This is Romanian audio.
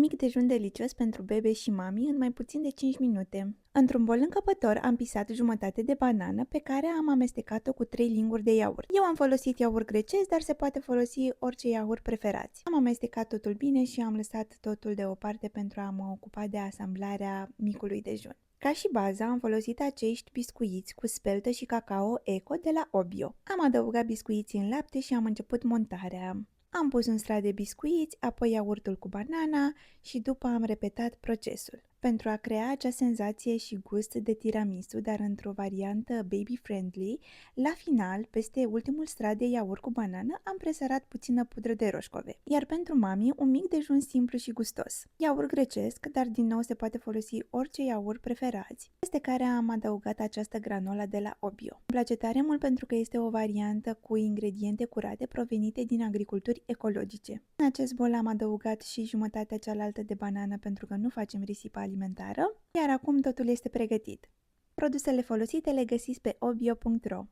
Mic dejun delicios pentru bebe și mami în mai puțin de 5 minute. Într-un bol încăpător am pisat jumătate de banană pe care am amestecat-o cu 3 linguri de iaurt. Eu am folosit iaurt grecesc, dar se poate folosi orice iaurt preferați. Am amestecat totul bine și am lăsat totul deoparte pentru a mă ocupa de asamblarea micului dejun. Ca și bază am folosit acești biscuiți cu speltă și cacao eco de la Obio. Am adăugat biscuiții în lapte și am început montarea. Am pus un strat de biscuiți, apoi iaurtul cu banana și după am repetat procesul. Pentru a crea acea senzație și gust de tiramisu, dar într-o variantă baby-friendly, la final, peste ultimul strat de iaurt cu banană, am presărat puțină pudră de roșcove. Iar pentru mami, un mic dejun simplu și gustos. Iaurt grecesc, dar din nou se poate folosi orice iaurt preferați, peste care am adăugat această granola de la Obio. Îmi place tare mult pentru că este o variantă cu ingrediente curate provenite din agriculturi ecologice. În acest bol am adăugat și jumătatea cealaltă de banană pentru că nu facem risipă alimentară, iar acum totul este pregătit. Produsele folosite le găsiți pe obio.ro.